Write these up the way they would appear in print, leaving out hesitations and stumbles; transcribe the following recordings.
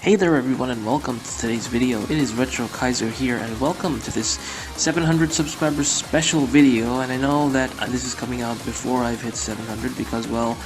Hey there everyone and welcome to today's video. It is RetroKaizer here and welcome to this 700 subscribers special video. And I know that this is coming out before I've hit 700 because, well,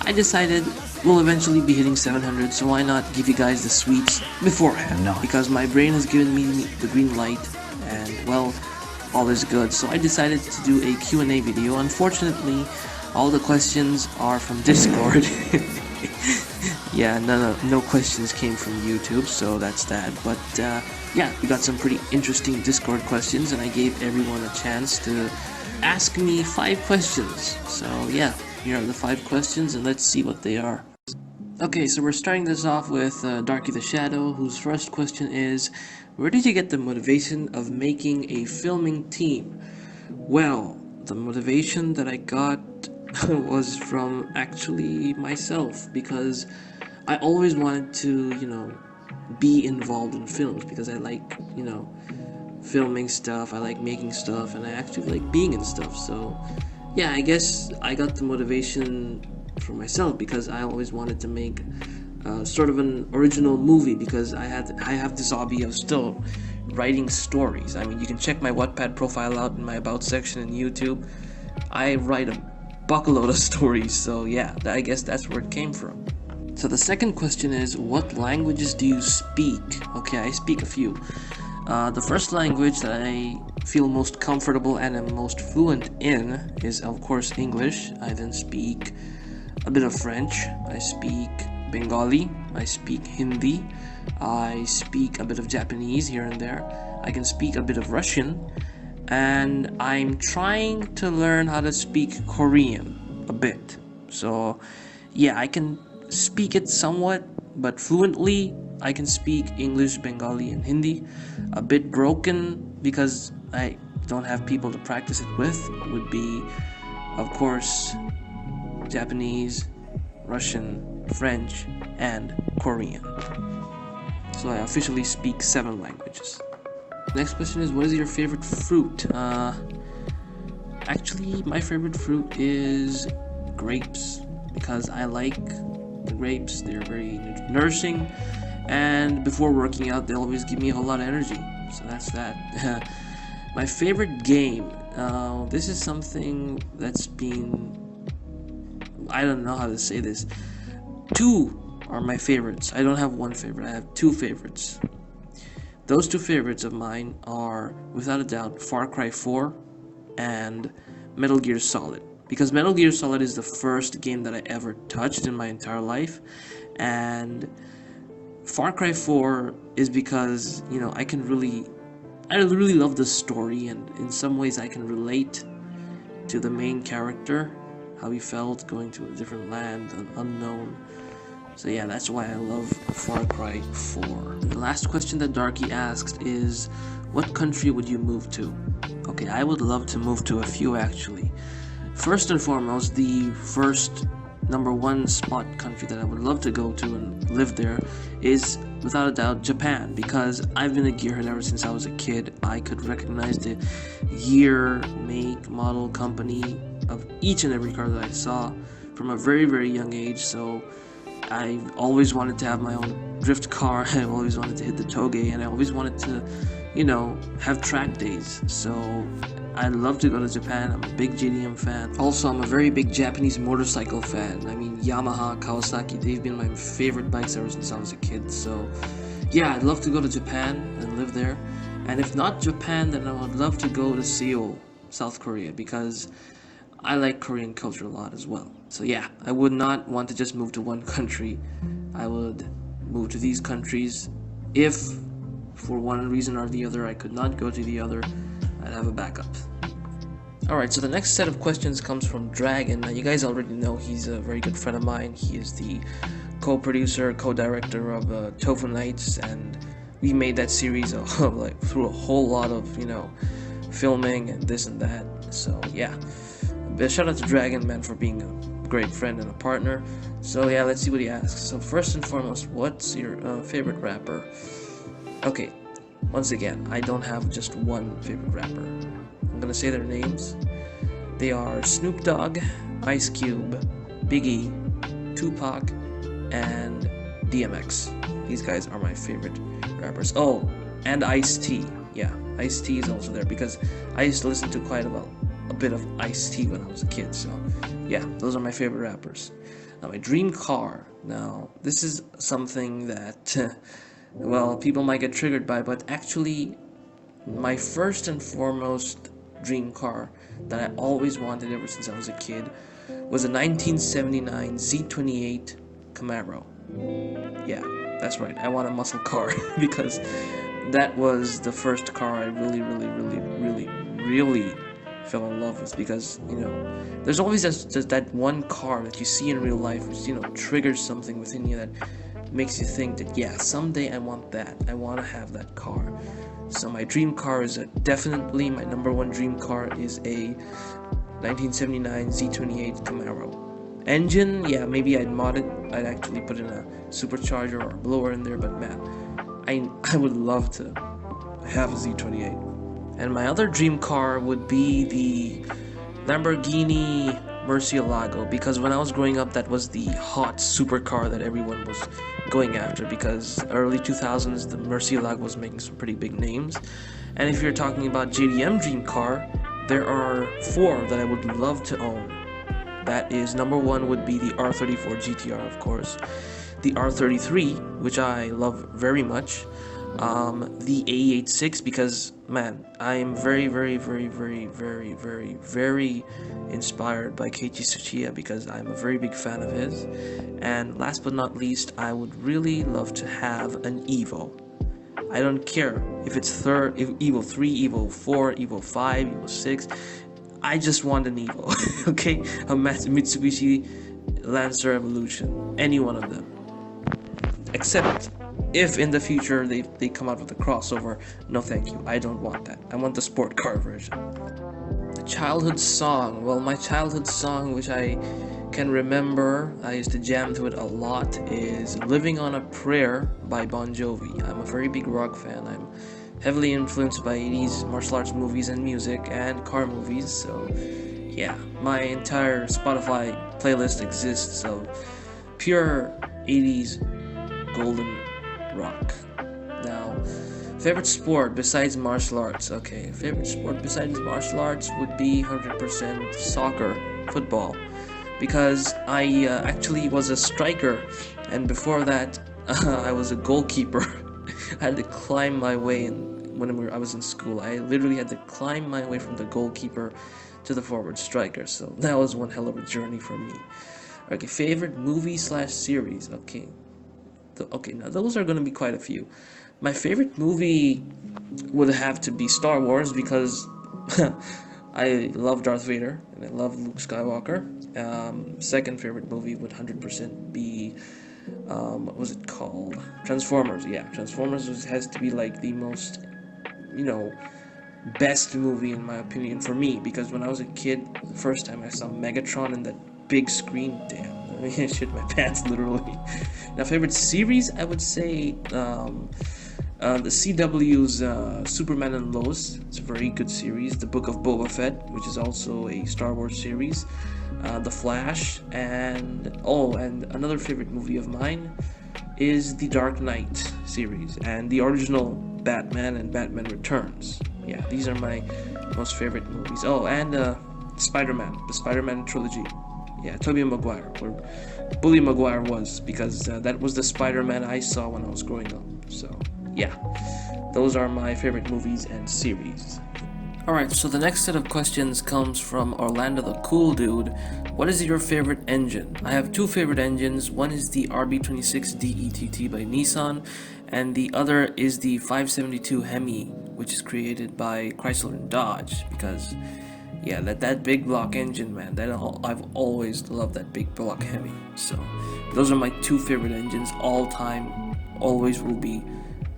I decided we'll eventually be hitting 700, so why not give you guys the sweets beforehand? Nice. Because my brain has given me the green light and, well, all is good. So I decided to do a Q&A video. Unfortunately, all the questions are from Discord. Yeah, no questions came from YouTube, so that's that. But yeah, we got some pretty interesting Discord questions, and I gave everyone a chance to ask me 5 questions. So yeah, here are the 5 questions, and let's see what they are. Okay, so we're starting this off with Darky The Shadow, whose first question is, where did you get the motivation of making a filming team? Well, the motivation that I got was from actually myself, because I always wanted to, be involved in films because I like, filming stuff, I like making stuff, and I actually like being in stuff. So yeah, I guess I got the motivation for myself because I always wanted to make sort of an original movie, because I have this hobby of still writing stories. I mean, you can check my Wattpad profile out in my About section in YouTube. I write a buckload of stories, so yeah, I guess that's where it came from. So the second question is, what languages do you speak? Okay, I speak a few. The first language that I feel most comfortable and am most fluent in is, of course, English. I then speak a bit of French. I speak Bengali. I speak Hindi. I speak a bit of Japanese here and there. I can speak a bit of Russian. And I'm trying to learn how to speak Korean a bit. So yeah, I can speak it somewhat, but fluently I can speak English, Bengali, and Hindi. A bit broken because I don't have people to practice it with would be, of course, Japanese, Russian, French, and Korean. So I officially speak 7 languages. Next question is, what is your favorite fruit? Actually, my favorite fruit is grapes, because I like the grapes. They're very nourishing, and before working out, they always give me a whole lot of energy. So that's that. My favorite game. This is something that's been, I don't know how to say this. 2 are my favorites. I don't have one favorite. I have 2 favorites. Those 2 favorites of mine are, without a doubt, Far Cry 4 and Metal Gear Solid. Because Metal Gear Solid is the first game that I ever touched in my entire life, and Far Cry 4 is because, I really love the story, and in some ways I can relate to the main character, how he felt going to a different land, an unknown. So yeah, that's why I love Far Cry 4. The last question that Darky asks is, what country would you move to? Okay, I would love to move to a few actually. First and foremost, the first #1 spot country that I would love to go to and live there is, without a doubt, Japan, because I've been a gearhead ever since I was a kid. I could recognize the year, make, model, company of each and every car that I saw from a very, very young age. So I've always wanted to have my own drift car. I always wanted to hit the toge, and I always wanted to, have track days. So I'd love to go to Japan. I'm a big JDM fan. Also, I'm a very big Japanese motorcycle fan. I mean, Yamaha, Kawasaki, they've been my favorite bikes ever since I was a kid. So yeah, I'd love to go to Japan and live there. And if not Japan, then I would love to go to Seoul, South Korea, because I like Korean culture a lot as well. So yeah, I would not want to just move to one country. I would move to these countries. If for one reason or the other I could not go to the other, I'd have a backup. Alright, so the next set of questions comes from Dragon. Now, you guys already know he's a very good friend of mine. He is the co-producer, co-director of Tofu Nights, and we made that series like through a whole lot of, filming and this and that. So yeah, a shout out to Dragon, man, for being a great friend and a partner. So yeah, let's see what he asks. So first and foremost, what's your favorite rapper? Okay, once again, I don't have just one favorite rapper. I'm gonna say their names. They are Snoop Dogg, Ice Cube, Biggie, Tupac, and DMX. These guys are my favorite rappers. Oh, and Ice-T. Yeah, Ice-T is also there because I used to listen to quite a bit of Ice-T when I was a kid. So, yeah, those are my favorite rappers. Now, my dream car. Now, this is something that, well, people might get triggered by, but actually, my first and foremost dream car that I always wanted ever since I was a kid was a 1979 Z28 Camaro. Yeah, that's right. I want a muscle car because that was the first car I really fell in love with. Because there's always just that one car that you see in real life which triggers something within you that makes you think that yeah, someday I want that. I want to have that car. So my dream car is definitely my number one dream car is a 1979 Z28 Camaro. Engine, yeah, maybe I'd mod it. I'd actually put in a supercharger or a blower in there, but man, I would love to have a Z28. And my other dream car would be the Lamborghini Murcielago, because when I was growing up, that was the hot supercar that everyone was going after, because early 2000s, the Murcielago was making some pretty big names. And if you're talking about JDM dream car, there are 4 that I would love to own. That is, number 1 would be the R34 GTR, of course, the R33, which I love very much, the A86, because man, I am very inspired by Keiichi Tsuchiya, because I'm a very big fan of his. And last but not least, I would really love to have an Evo. I don't care if it's Evo 3, Evo 4, Evo 5, Evo 6. I just want an Evo, okay? A Mitsubishi Lancer Evolution, any one of them. Except if in the future they come out with a crossover, no thank you, I don't want that. I want the sport car version. The childhood song, well, my childhood song, which I can remember, I used to jam to it a lot, is Living on a Prayer by Bon Jovi. I'm a very big rock fan. I'm heavily influenced by 80s martial arts movies and music and car movies, so yeah, my entire Spotify playlist exists of pure 80s golden rock. Now, favorite sport besides martial arts. Okay, favorite sport besides martial arts would be 100% soccer, football, because I actually was a striker, and before that I was a goalkeeper. I had to climb my way when I was in school. I literally had to climb my way from the goalkeeper to the forward striker, so that was one hell of a journey for me. Okay, favorite movie / series. Okay, now those are going to be quite a few. My favorite movie would have to be Star Wars, because I love Darth Vader and I love Luke Skywalker. Second favorite movie would 100% be what was it called? Transformers. Yeah, Transformers has to be like the most, best movie in my opinion for me, because when I was a kid, the first time I saw Megatron in that big screen, damn, I shit my pants literally. Now, favorite series, I would say the CW's Superman and Lois. It's a very good series. The Book of Boba Fett, which is also a Star Wars series. The Flash, and another favorite movie of mine is the Dark Knight series and the original Batman and Batman Returns. Yeah, these are my most favorite movies. Oh, and Spider-Man, the Spider-Man trilogy. Yeah, Tobey Maguire, or Bully Maguire was, because that was the Spider-Man I saw when I was growing up. So, yeah, those are my favorite movies and series. Alright, so the next set of questions comes from Orlando the Cool Dude. What is your favorite engine? I have 2 favorite engines. One is the RB26 DETT by Nissan, and the other is the 572 Hemi, which is created by Chrysler and Dodge, because yeah, that big block engine, man, I've always loved that big block Hemi. So those are my 2 favorite engines all time, always will be.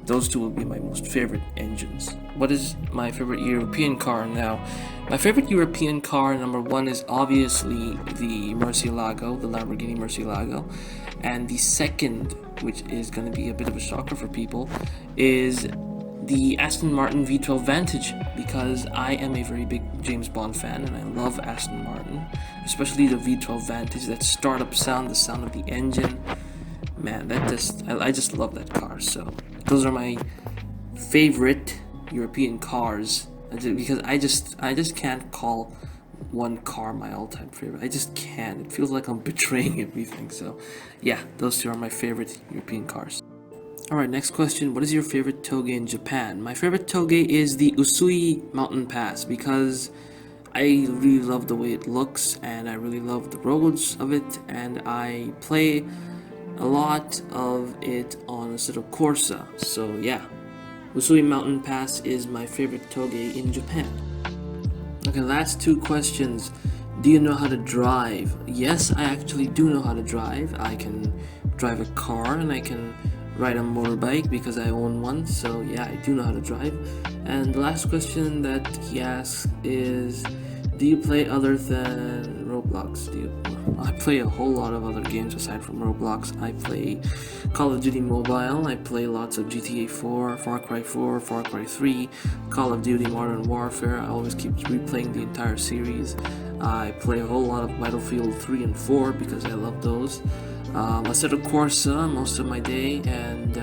Those 2 will be my most favorite engines. What is my favorite European car now? My favorite European car, number 1, is obviously the Murcielago, the Lamborghini Murcielago. And the second, which is going to be a bit of a shocker for people, is the Aston Martin V12 Vantage, because I am a very big James Bond fan and I love Aston Martin, especially the V12 Vantage, that startup sound, the sound of the engine. man, I just love that car. So those are my favorite European cars, because I just can't call one car my all-time favorite. I just can't. It feels like I'm betraying everything. So yeah, those two are my favorite European cars. Alright, next question. What is your favorite toge in Japan? My favorite toge is the Usui Mountain Pass, because I really love the way it looks, and I really love the roads of it, and I play a lot of it on a sort of Corsa. So yeah, Usui Mountain Pass is my favorite toge in Japan. Okay, last two questions. Do you know how to drive? Yes, I actually do know how to drive. I can drive a car and I can ride a motorbike because I own one. So yeah, I do know how to drive. And the last question that he asks is, do you play other than Roblox? I play a whole lot of other games aside from Roblox. I play Call of Duty Mobile, I play lots of GTA 4, Far Cry 4, Far Cry 3, Call of Duty Modern Warfare. I always keep replaying the entire series. I play a whole lot of Battlefield 3 and 4 because I love those. I set a Corsa most of my day, and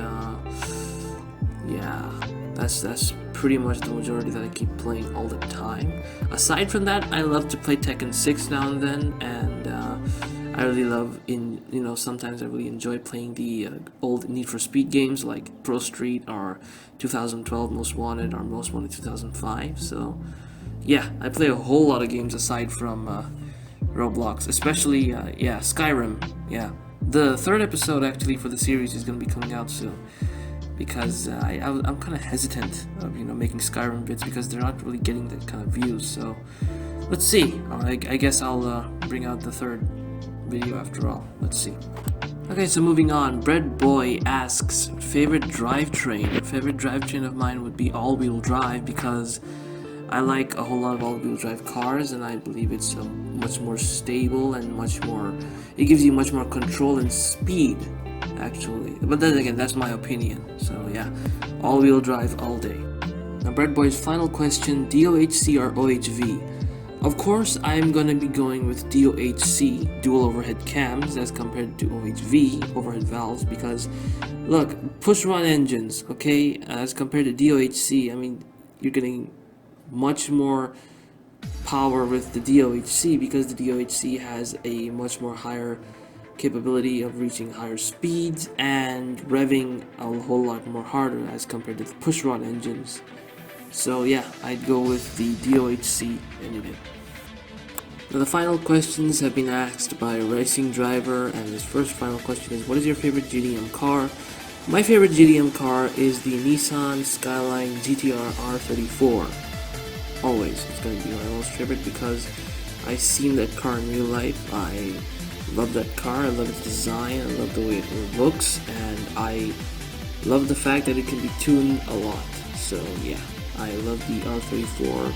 yeah, that's pretty much the majority that I keep playing all the time. Aside from that, I love to play Tekken 6 now and then, and I really love sometimes I really enjoy playing the old Need for Speed games like Pro Street or 2012 Most Wanted or Most Wanted 2005. So yeah, I play a whole lot of games aside from Roblox, especially Skyrim. Yeah, the third episode actually for the series is going to be coming out soon, because I'm kind of hesitant of making Skyrim vids because they're not really getting that kind of views. So let's see. I guess I'll bring out the third video after all. Let's see. Okay, so moving on. Breadboy asks, favorite drivetrain. Favorite drivetrain of mine would be all-wheel drive, because I like a whole lot of all-wheel drive cars, and I believe it's much more stable and it gives you much more control and speed, actually. But then again, that's my opinion. So yeah, all-wheel drive all day. Now, Breadboy's final question, DOHC or OHV? Of course, I'm gonna be going with DOHC, dual overhead cams, as compared to OHV, overhead valves, because look, push-run engines, okay, as compared to DOHC, I mean, you're getting much more power with the DOHC, because the DOHC has a much more higher capability of reaching higher speeds and revving a whole lot more harder as compared to the push-rod engines. So yeah, I'd go with the DOHC any day. Now the final questions have been asked by Racing Driver, and his first final question is, what is your favorite GDM car? My favorite GDM car is the Nissan Skyline GTR R34. Always, it's going to be my most favorite because I've seen that car in real life. I love that car, I love its design, I love the way it looks, and I love the fact that it can be tuned a lot. So yeah, I love the R34,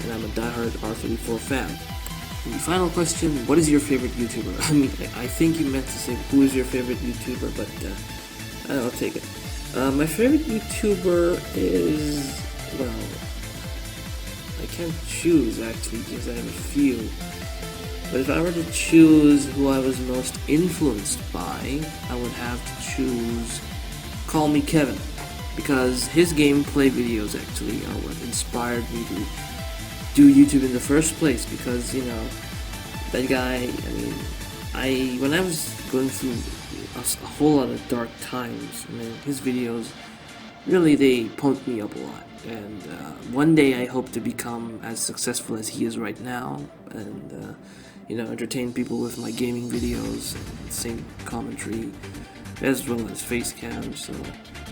and I'm a diehard R34 fan. And the final question, what is your favorite YouTuber? I mean, I think you meant to say who is your favorite YouTuber, but I'll take it. My favorite YouTuber is, well, I can't choose actually because I have a few. But if I were to choose who I was most influenced by, I would have to choose Call Me Kevin, because his gameplay videos actually are what inspired me to do YouTube in the first place. Because that guy, I mean, when I was going through a whole lot of dark times, I mean, his videos really, they pumped me up a lot. And one day I hope to become as successful as he is right now, and entertain people with my gaming videos and sing commentary as well as face cam. So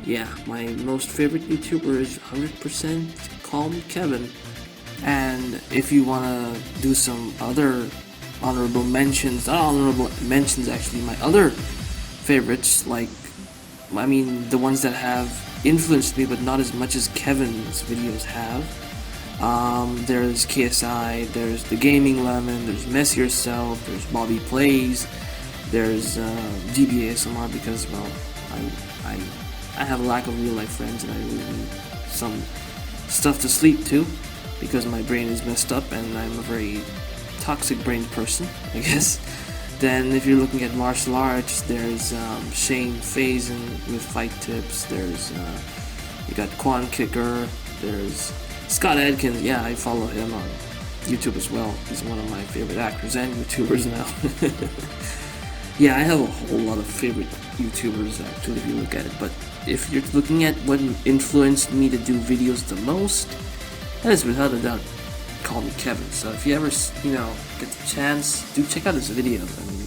yeah, my most favorite YouTuber is 100% Call Me Kevin. And if you want to do some other honorable mentions, not honorable mentions actually, my other favorites, like, I mean, the ones that have influenced me but not as much as Kevin's videos have, there's KSI, there's The Gaming Lemon, there's Mess Yourself, there's Bobby Plays, there's DBASMR, because, well, I have a lack of real life friends and I really need some stuff to sleep to, because my brain is messed up and I'm a very toxic brain person, I guess. Then if you're looking at martial arts, there's Shane Faison with fight tips. There's you got Quan Kicker. There's Scott Adkins. Yeah, I follow him on YouTube as well. He's one of my favorite actors and YouTubers now. Yeah, I have a whole lot of favorite YouTubers actually if you look at it, but if you're looking at what influenced me to do videos the most, that is without a doubt Call Me Kevin. So if you ever, get the chance, do check out his videos. I mean,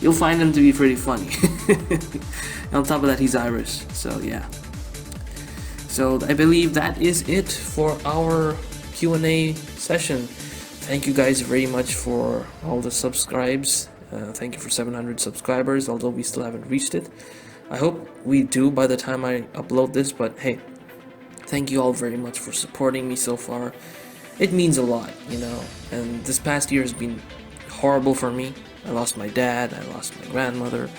you'll find him to be pretty funny. And on top of that, he's Irish, so yeah. So I believe that is it for our Q&A session. Thank you guys very much for all the subscribes. Thank you for 700 subscribers, although we still haven't reached it. I hope we do by the time I upload this, but hey, thank you all very much for supporting me so far. It means a lot, and this past year has been horrible for me. I lost my dad, I lost my grandmother.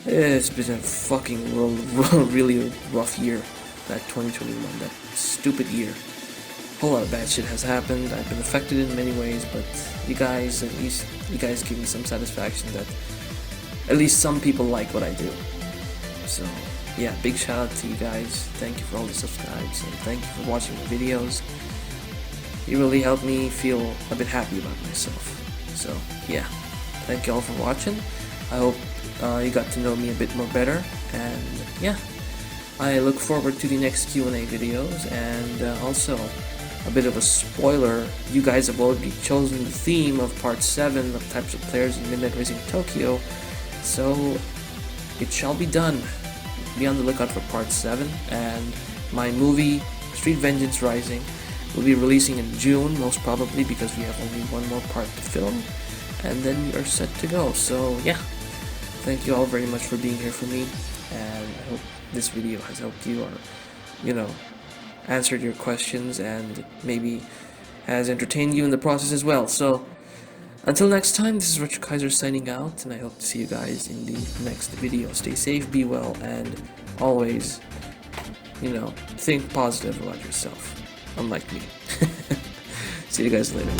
It's been a fucking really rough year, that 2021, that stupid year. A whole lot of bad shit has happened. I've been affected in many ways, but you guys, at least you guys give me some satisfaction that at least some people like what I do. So yeah, big shout out to you guys. Thank you for all the subscribes, and thank you for watching the videos. You really helped me feel a bit happy about myself. So yeah, thank you all for watching. I hope you got to know me a bit more better, and yeah, I look forward to the next Q&A videos. And also a bit of a spoiler, you guys have already chosen the theme of part 7 of types of players in Midnight Racing Tokyo, so it shall be done. Be on the lookout for part 7, and my movie Street Vengeance Rising will be releasing in June, most probably, because we have only one more part to film, and then we are set to go. So yeah, thank you all very much for being here for me, and I hope this video has helped you, or answered your questions, and maybe has entertained you in the process as well. So until next time, this is RetroKaizer signing out, and I hope to see you guys in the next video. Stay safe, be well, and always, think positive about yourself, unlike me. See you guys later.